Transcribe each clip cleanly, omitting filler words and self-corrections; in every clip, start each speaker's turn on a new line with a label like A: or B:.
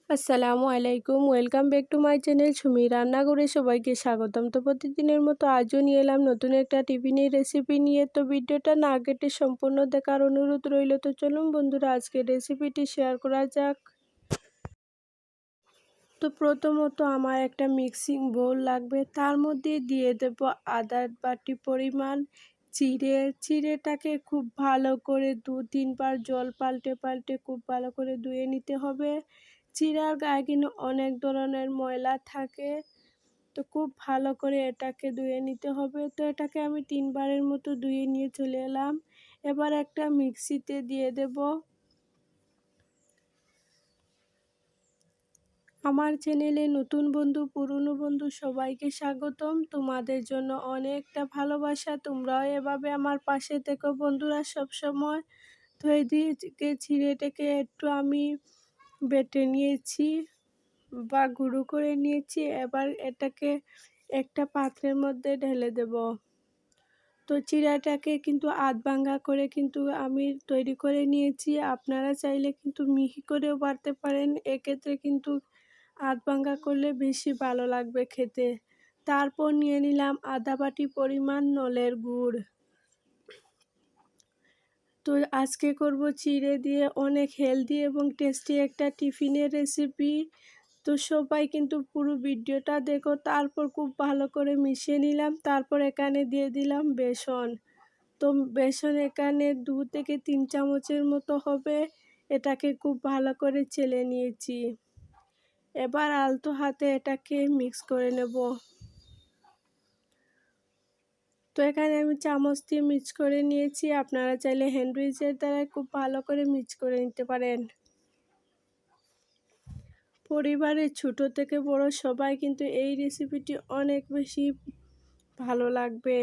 A: আসসালামু আলাইকুম, welcome back to my channel Sumi রান্নাঘরে সবাইকে স্বাগতম। তো প্রতিদিনের মতো আজও নিয়ে এলাম নতুন একটা টিফিনের রেসিপি নিয়ে। তো ভিডিওটা না কেটে সম্পূর্ণ দেখার অনুরোধ রইল। তো চলুন বন্ধুরা, আজকে রেসিপিটি শেয়ার করা যাক। তো প্রথমত আমার একটা মিক্সিং বোল লাগবে, তার মধ্যে দিয়ে দেব আদার বাটি পরিমাণ চিড়েটাকে খুব ভালো করে 2-3 বার জল পাল্টে পাল্টে খুব ভালো করে ধুয়ে নিতে হবে। চিড়ার গায়ে কিন্তু অনেক ধরনের ময়লা থাকে, তো খুব ভালো করে এটাকে ধুয়ে নিতে হবে। তো এটাকে আমি 3 বারের মতো ধুয়ে নিয়ে চলে এলাম। এবার একটা মিক্সিতে দিয়ে দেব। আমার চ্যানেলে নতুন বন্ধু পুরনো বন্ধু সবাইকে স্বাগতম। তোমাদের জন্য অনেকটা ভালোবাসা, তোমরাও এভাবে আমার পাশে থেকো বন্ধুরা সবসময়। তো এদিকে চিড়েটাকে একটু আমি বেটে নিয়েছি বা গুঁড়ো করে নিয়েছি। এবার এটাকে একটা পাত্রের মধ্যে ঢেলে দেব। তো চিড়াটাকে কিন্তু আধ ভাঙা করে কিন্তু আমি তৈরি করে নিয়েছি। আপনারা চাইলে কিন্তু মিহি করেও বাড়তে পারেন, এক্ষেত্রে কিন্তু আধ ভাঙা করলে বেশি ভালো লাগবে খেতে। তারপর নিয়ে নিলাম আধা বাটি পরিমাণ নলের গুড়। তো আজকে করব চিড়ে দিয়ে অনেক হেলদি এবং টেস্টি একটা টিফিনের রেসিপি। তো সবাই কিন্তু পুরো ভিডিওটা দেখো। তারপর খুব ভালো করে মিশিয়ে নিলাম। তারপর এখানে দিয়ে দিলাম বেসন। তো বেসন এখানে 2 থেকে 3 চামচের মতো হবে। এটাকে খুব ভালো করে চেলে নিয়েছি। এবার আলতো হাতে এটাকে মিক্স করে নেব। তো এখানে আমি চামচ দিয়ে মিক্স করে নিয়েছি। আপনারা চাইলে হ্যান্ড উইচের দ্বারা খুব ভালো করে মিক্স করে নিতে পারেন। পরিবারের ছোট থেকে বড় সবাই কিন্তু এই রেসিপিটি অনেক বেশি ভালো লাগবে।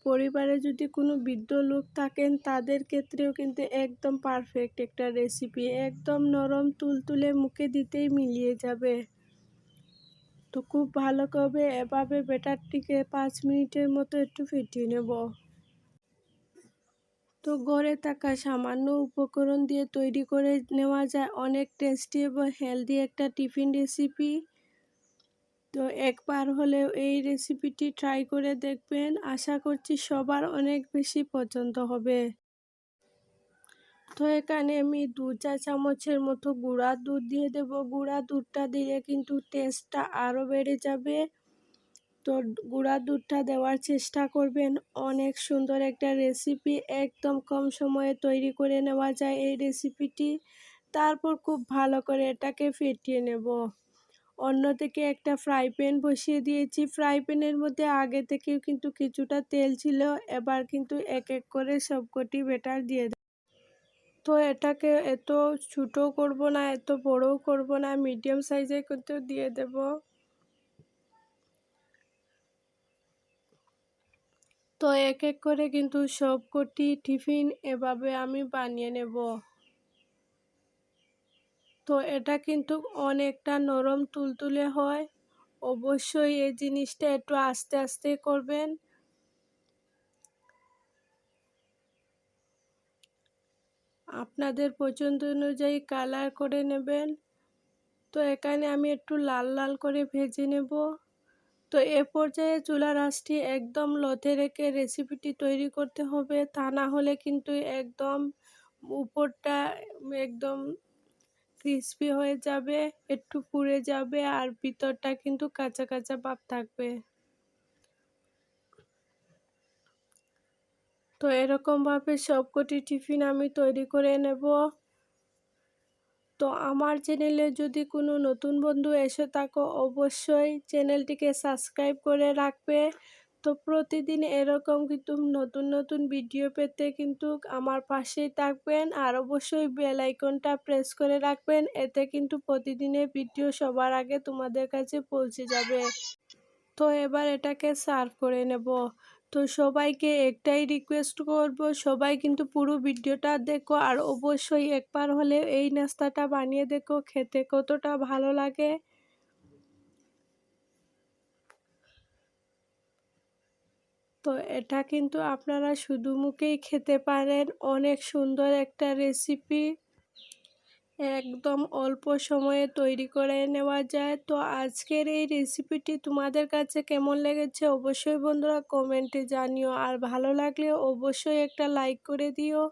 A: পরিবারে যদি কোনো বৃদ্ধ লোক থাকেন তাদের ক্ষেত্রেও কিন্তু একদম পারফেক্ট একটা রেসিপি, একদম নরম তুলতুলে মুখে দিতেই মিলিয়ে যাবে। তো খুব ভালো করে এভাবে ব্যাটারটিকে 5 মিনিটের মতো একটু ফেটিয়ে নেব। তো ঘরে থাকা সামান্য উপকরণ দিয়ে তৈরি করে নেওয়া যায় অনেক টেস্টি এবং হেলদি একটা টিফিন রেসিপি। তো একবার হলেও এই রেসিপিটি ট্রাই করে দেখবেন, আশা করছি সবার অনেক বেশি পছন্দ হবে। তো এখানে আমি 2 চা চামচের মতো গুঁড়া দুধ দিয়ে দেব। গুঁড়া দুধটা দিলে কিন্তু টেস্টটা আরও বেড়ে যাবে। তো গুঁড়া দুধটা দেওয়ার চেষ্টা করবেন। অনেক সুন্দর একটা রেসিপি, একদম কম সময়ে তৈরি করে নেওয়া যায় এই রেসিপিটি। তারপর খুব ভালো করে এটাকে ফেটিয়ে নেব। অন্যদিকে একটা ফ্রাই প্যান বসিয়ে দিয়েছি। ফ্রাই প্যানের মধ্যে আগে থেকেও কিন্তু কিছুটা তেল ছিল। এবার কিন্তু এক এক করে সবকটি ব্যাটার দিয়ে দেব। তো এটাকে এত ছোটো করব না, এত বড়ও করব না, মিডিয়াম সাইজে কিন্তু দিয়ে দেব। তো এক এক করে কিন্তু সবকটি টিফিন এভাবে আমি বানিয়ে নেব। তো এটা কিন্তু অনেকটা নরম তুলতুলে হয়। অবশ্যই এই জিনিসটা একটু আস্তে আস্তে করবেন। আপনাদের পছন্দ অনুযায়ী কালার করে নেবেন। তো এখানে আমি একটু লাল লাল করে ভেজে নেব। তো এ পর্যায়ে চুলার আঁচটি একদম লোতে রেখে রেসিপিটি তৈরি করতে হবে, তা না হলে কিন্তু একদম উপরটা একদম ক্রিস্পি হয়ে যাবে, একটু পুড়ে যাবে আর ভিতরটা কিন্তু কাঁচা কাঁচা ভাব থাকবে। তো এরকমভাবে সবকটি টিফিন আমি তৈরি করে নেব। তো আমার চ্যানেলে যদি কোনো নতুন বন্ধু এসে থাকো অবশ্যই চ্যানেলটিকে সাবস্ক্রাইব করে রাখবে। তো প্রতিদিন এরকম কিন্তু নতুন নতুন ভিডিও পেতে কিন্তু আমার পাশেই থাকবেন, আর অবশ্যই বেল আইকনটা প্রেস করে রাখবেন, এতে কিন্তু প্রতিদিনের ভিডিও সবার আগে তোমাদের কাছে পৌঁছে যাবে। তো এবার এটাকে সার্ভ করে নেব। তো সবাইকে একটাই রিকোয়েস্ট করব, সবাই কিন্তু পুরো ভিডিওটা দেখো আর অবশ্যই একবার হলেও এই নাস্তাটা বানিয়ে দেখো, খেতে কতটা ভালো লাগে। তো এটা কিন্তু আপনারা শুধু মুখেই খেতে পারেন, অনেক সুন্দর একটা রেসিপি। একদম অল্প সময়ে তৈরি করে নেওয়া যায়। তো আজকের এই রেসিপিটি তোমাদের কাছে কেমন লেগেছে অবশ্যই বন্ধুরা কমেন্টে জানিও, আর ভালো লাগলে অবশ্যই একটা লাইক করে দিও।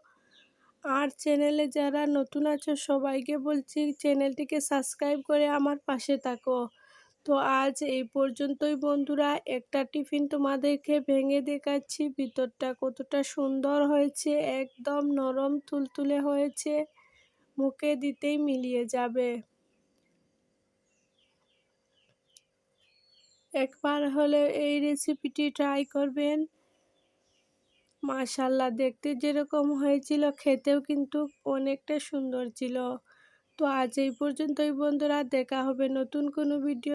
A: আর চ্যানেলে যারা নতুন আছো সবাইকে বলছি চ্যানেলটিকে সাবস্ক্রাইব করে আমার পাশে থাকো। তো আজ এই পর্যন্তই বন্ধুরা, একটা টিফিন তোমাদেরকে ভেঙে দেখাচ্ছি ভিতরটা কতটা সুন্দর হয়েছে, একদম নরম তুলতুলে হয়েছে, মুখে দিতেই মিলিয়ে যাবে। একবার হলে এই রেসিপিটি ট্রাই করবেন। মাশাআল্লাহ, দেখতে যেরকম হয়েছিল খেতেও কিন্তু অনেকটা সুন্দর ছিল। তো আজ এই পর্যন্তই বন্ধুরা, দেখা হবে নতুন কোনো ভিডিও।